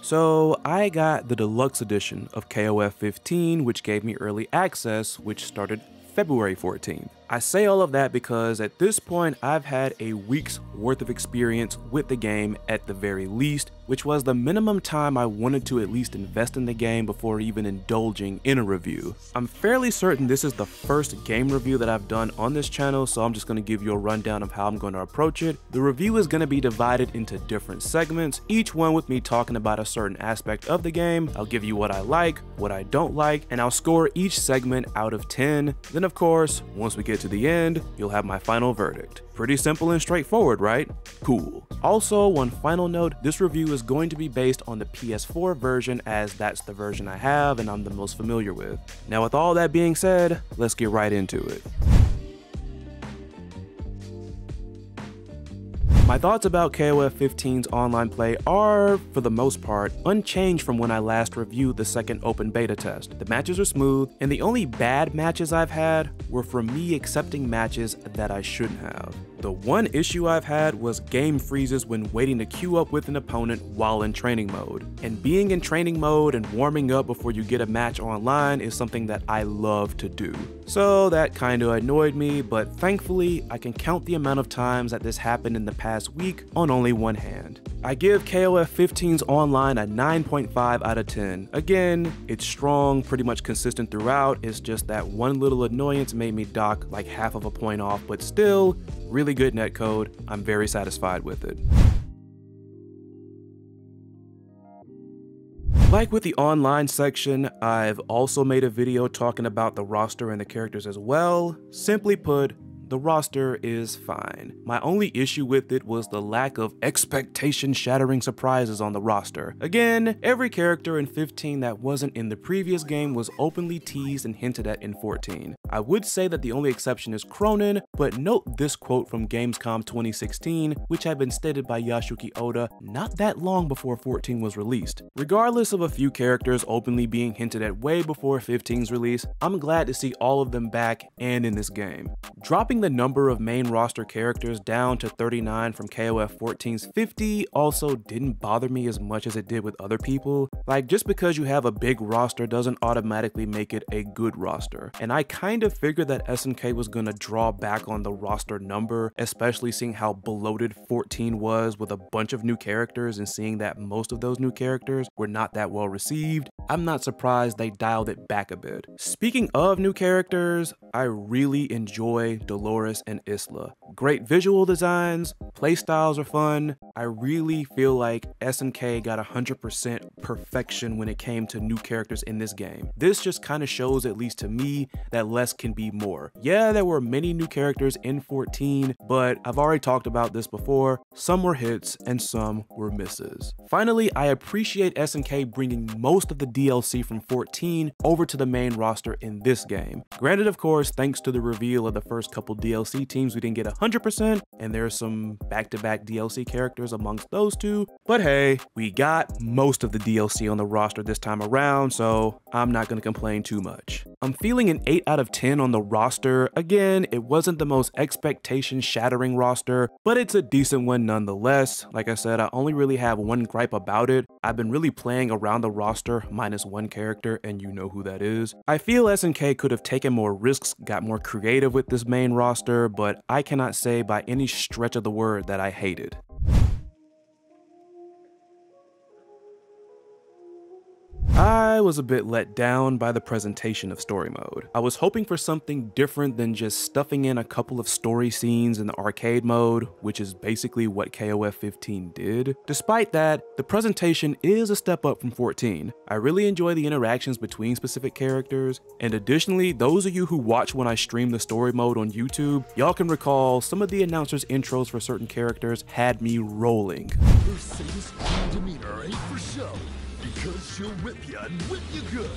So I got the deluxe edition of KOF 15, which gave me early access, which started February 14th. I say all of that because at this point I've had a week's worth of experience with the game at the very least, which was the minimum time I wanted to at least invest in the game before even indulging in a review. I'm fairly certain this is the first game review that I've done on this channel, so I'm just going to give you a rundown of how I'm going to approach it. The review is going to be divided into different segments, each one with me talking about a certain aspect of the game. I'll give you what I like, what I don't like, and I'll score each segment out of 10. Then of course, once we get to the end, you'll have my final verdict. Pretty simple and straightforward, right? Cool. Also, one final note, this review is going to be based on the PS4 version as that's the version I have and I'm the most familiar with. Now with all that being said, let's get right into it. My thoughts about KOF 15's online play are, for the most part, unchanged from when I last reviewed the second open beta test. The matches are smooth, and the only bad matches I've had were from me accepting matches that I shouldn't have. The one issue I've had was game freezes when waiting to queue up with an opponent while in training mode. And being in training mode and warming up before you get a match online is something that I love to do. So that kinda annoyed me, but thankfully I can count the amount of times that this happened in the past week on only one hand. I give KOF 15's online a 9.5 out of 10. Again, it's strong, pretty much consistent throughout. It's just that one little annoyance made me dock like half of a point off, but still, really good netcode. I'm very satisfied with it. Like with the online section, I've also made a video talking about the roster and the characters as well. Simply put, the roster is fine. My only issue with it was the lack of expectation-shattering surprises on the roster. Again, every character in 15 that wasn't in the previous game was openly teased and hinted at in 14. I would say that the only exception is Cronin, but note this quote from Gamescom 2016, which had been stated by Yasuki Oda not that long before 14 was released. Regardless of a few characters openly being hinted at way before 15's release, I'm glad to see all of them back and in this game. Dropping the number of main roster characters down to 39 from KOF 14's 50 also didn't bother me as much as it did with other people. Like, just because you have a big roster doesn't automatically make it a good roster. And I kind of figured that SNK was gonna draw back on the roster number, especially seeing how bloated 14 was with a bunch of new characters and seeing that most of those new characters were not that well received. I'm not surprised they dialed it back a bit. Speaking of new characters, I really enjoy Dolores and Isla. Great visual designs, playstyles are fun. I really feel like SNK got 100% perfection when it came to new characters in this game. This just kind of shows, at least to me, that less can be more. Yeah, there were many new characters in 14, but I've already talked about this before. Some were hits and some were misses. Finally, I appreciate SNK bringing most of the DLC from 14 over to the main roster in this game. Granted, of course, thanks to the reveal of the first couple DLC teams, we didn't get 100%, and there's some back-to-back DLC characters amongst those two, but hey, we got most of the DLC on the roster this time around, so I'm not gonna complain too much. I'm feeling an 8 out of 10 on the roster. Again, it wasn't the most expectation-shattering roster, but it's a decent one nonetheless. Like I said, I only really have one gripe about it. I've been really playing around the roster minus one character, and you know who that is. I feel SNK could have taken more risks, got more creative with this main roster, but I cannot say by any stretch of the word that I hate it. I was a bit let down by the presentation of story mode. I was hoping for something different than just stuffing in a couple of story scenes in the arcade mode, which is basically what KOF 15 did. Despite that, the presentation is a step up from 14. I really enjoy the interactions between specific characters, and additionally, those of you who watch when I stream the story mode on YouTube, y'all can recall some of the announcers' intros for certain characters had me rolling. Her sadist demeanor ain't for show. Because she'll whip you and whip you good.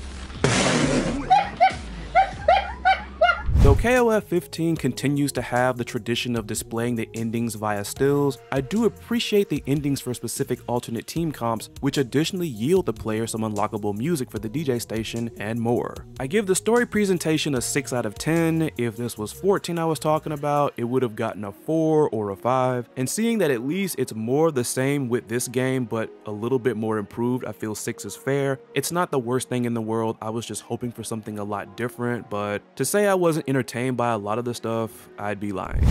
Though KOF 15 continues to have the tradition of displaying the endings via stills, I do appreciate the endings for specific alternate team comps, which additionally yield the player some unlockable music for the DJ station and more. I give the story presentation a 6 out of 10. If this was 14 I was talking about, it would have gotten a 4 or a 5. And seeing that at least it's more the same with this game, but a little bit more improved, I feel 6 is fair. It's not the worst thing in the world. I was just hoping for something a lot different, but to say I wasn't entertained by a lot of the stuff, I'd be lying.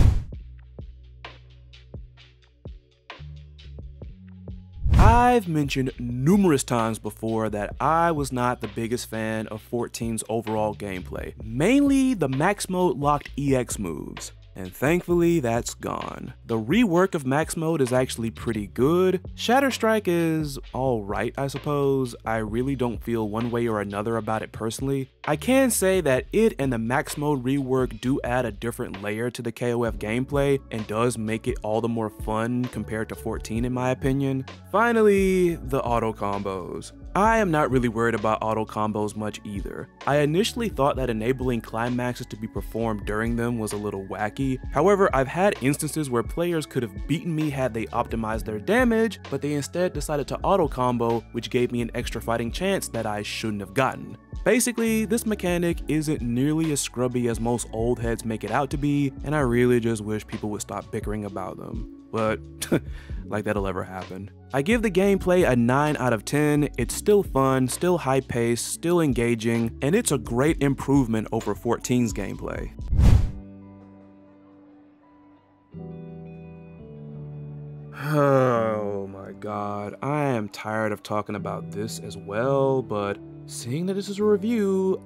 I've mentioned numerous times before that I was not the biggest fan of 14's overall gameplay, mainly the max mode locked EX moves. And thankfully that's gone. The rework of max mode is actually pretty good. Shatter Strike is alright, I suppose. I really don't feel one way or another about it personally. I can say that it and the max mode rework do add a different layer to the KOF gameplay and does make it all the more fun compared to 14 in my opinion. Finally, the auto combos. I am not really worried about auto combos much either. I initially thought that enabling climaxes to be performed during them was a little wacky. However, I've had instances where players could have beaten me had they optimized their damage, but they instead decided to auto combo, which gave me an extra fighting chance that I shouldn't have gotten. Basically, this mechanic isn't nearly as scrubby as most old heads make it out to be, and I really just wish people would stop bickering about them. But like that'll ever happen. I give the gameplay a 9 out of 10. It's still fun, still high paced, still engaging, and it's a great improvement over 14's gameplay. Oh my god, I am tired of talking about this as well, but seeing that this is a review,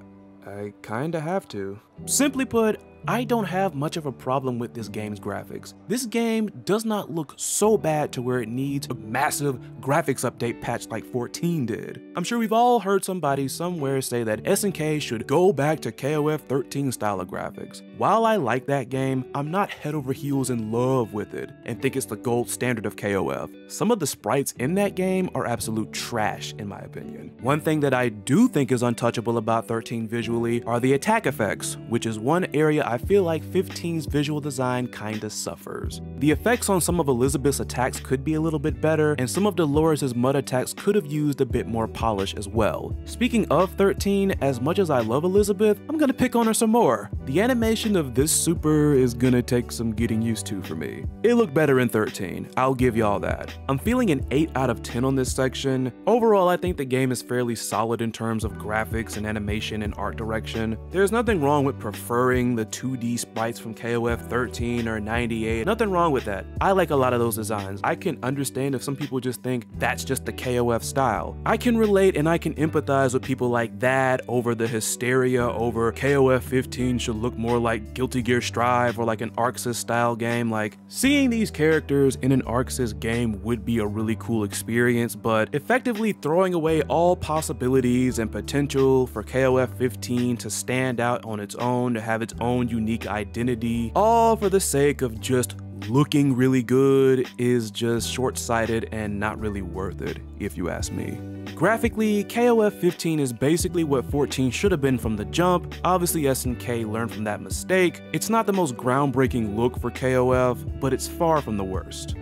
I kinda have to. Simply put, I don't have much of a problem with this game's graphics. This game does not look so bad to where it needs a massive graphics update patch like 14 did. I'm sure we've all heard somebody somewhere say that SNK should go back to KOF 13 style of graphics. While I like that game, I'm not head over heels in love with it and think it's the gold standard of KOF. Some of the sprites in that game are absolute trash in my opinion. One thing that I do think is untouchable about 13 visually are the attack effects, which is one area I feel like 15's visual design kinda suffers. The effects on some of Elizabeth's attacks could be a little bit better, and some of Dolores' mud attacks could have used a bit more polish as well. Speaking of 13, as much as I love Elizabeth, I'm gonna pick on her some more. The animation of this super is gonna take some getting used to for me. It looked better in 13, I'll give y'all that. I'm feeling an 8 out of 10 on this section. Overall, I think the game is fairly solid in terms of graphics and animation and art direction. There's nothing wrong with preferring the 2D sprites from KOF 13 or 98, nothing wrong with that. I like a lot of those designs. I can understand if some people just think that's just the KOF style. I can relate and I can empathize with people like that over the hysteria over KOF 15 should look more like Guilty Gear Strive or like an ArcSys style game. Like, seeing these characters in an ArcSys game would be a really cool experience, but effectively throwing away all possibilities and potential for KOF 15 to stand out on its own, to have its own unique identity, all for the sake of just looking really good is just short-sighted and not really worth it, if you ask me. Graphically, KOF 15 is basically what 14 should have been from the jump. Obviously SNK learned from that mistake. It's not the most groundbreaking look for KOF, but it's far from the worst.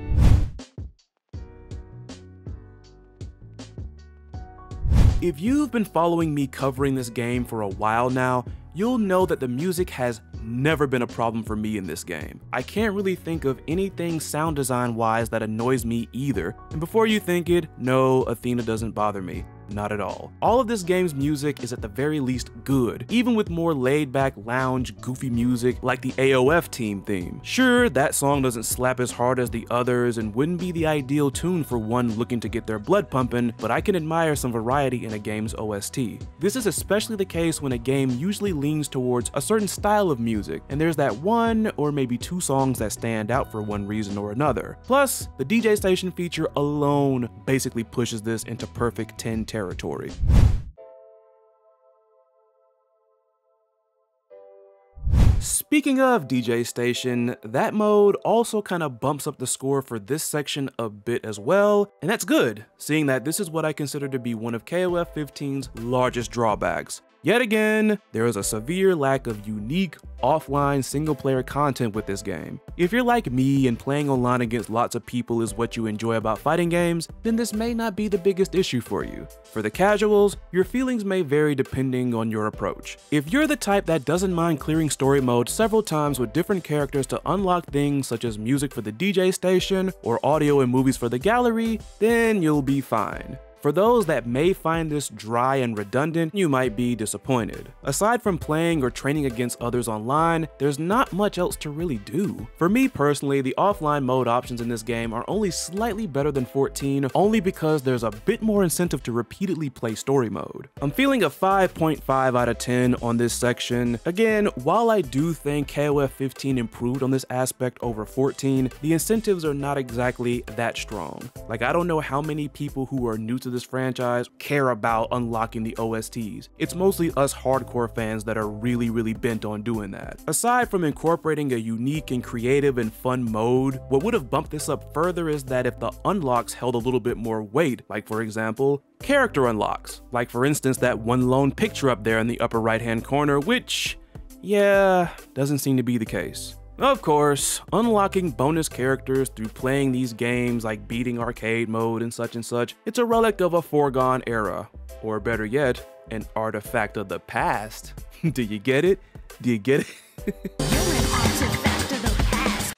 If you've been following me covering this game for a while now, you'll know that the music has never been a problem for me in this game. I can't really think of anything sound design wise that annoys me either. And before you think it, no, Athena doesn't bother me. Not at all. All of this game's music is at the very least good, even with more laid-back lounge goofy music like the AOF team theme. Sure, that song doesn't slap as hard as the others and wouldn't be the ideal tune for one looking to get their blood pumping, but I can admire some variety in a game's OST. This is especially the case when a game usually leans towards a certain style of music, and there's that one or maybe two songs that stand out for one reason or another. Plus, the DJ station feature alone basically pushes this into perfect 10 territory. Speaking of DJ Station, that mode also kind of bumps up the score for this section a bit as well, and that's good, seeing that this is what I consider to be one of KOF 15's largest drawbacks. Yet again, there is a severe lack of unique, offline single-player content with this game. If you're like me and playing online against lots of people is what you enjoy about fighting games, then this may not be the biggest issue for you. For the casuals, your feelings may vary depending on your approach. If you're the type that doesn't mind clearing story mode several times with different characters to unlock things such as music for the DJ station or audio and movies for the gallery, then you'll be fine. For those that may find this dry and redundant, you might be disappointed. Aside from playing or training against others online, there's not much else to really do. For me personally, the offline mode options in this game are only slightly better than 14, only because there's a bit more incentive to repeatedly play story mode. I'm feeling a 5.5 out of 10 on this section. Again, while I do think KOF 15 improved on this aspect over 14, the incentives are not exactly that strong. Like, I don't know how many people who are new to this franchise care about unlocking the OSTs. It's mostly us hardcore fans that are really bent on doing that. Aside from incorporating a unique and creative and fun mode, what would have bumped this up further is that if the unlocks held a little bit more weight, like for example, character unlocks. Like for instance, that one lone picture up there in the upper right hand corner, which, yeah, doesn't seem to be the case. Of course, unlocking bonus characters through playing these games like beating arcade mode and such, it's a relic of a foregone era. Or better yet, an artifact of the past. Do you get it? Do you get it? You're an artifact of the past.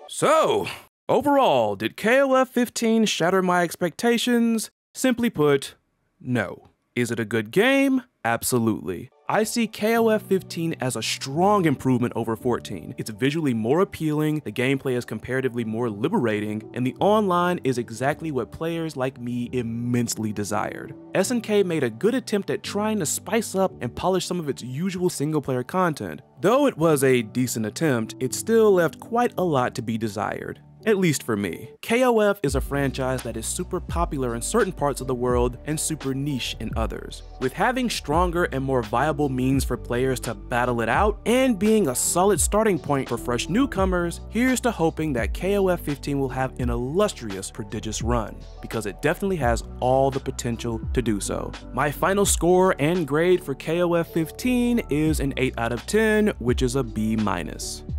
So, overall, did KOF 15 shatter my expectations? Simply put, no. Is it a good game? Absolutely. I see KOF 15 as a strong improvement over 14. It's visually more appealing, the gameplay is comparatively more liberating, and the online is exactly what players like me immensely desired. SNK made a good attempt at trying to spice up and polish some of its usual single-player content. Though it was a decent attempt, it still left quite a lot to be desired. At least for me. KOF is a franchise that is super popular in certain parts of the world and super niche in others. With having stronger and more viable means for players to battle it out, and being a solid starting point for fresh newcomers, here's to hoping that KOF 15 will have an illustrious, prodigious run, because it definitely has all the potential to do so. My final score and grade for KOF 15 is an 8 out of 10, which is a B-.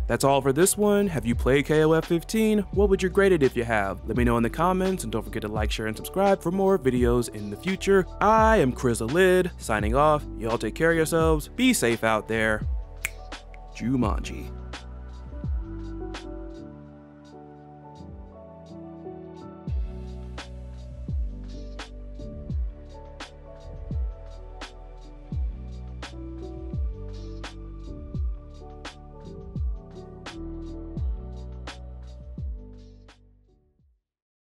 That's all for this one. Have you played KOF 15? What would you grade it if you have? Let me know in the comments, and don't forget to like, share, and subscribe for more videos in the future. I am Chrysalid, signing off. Y'all take care of yourselves. Be safe out there. Jumanji.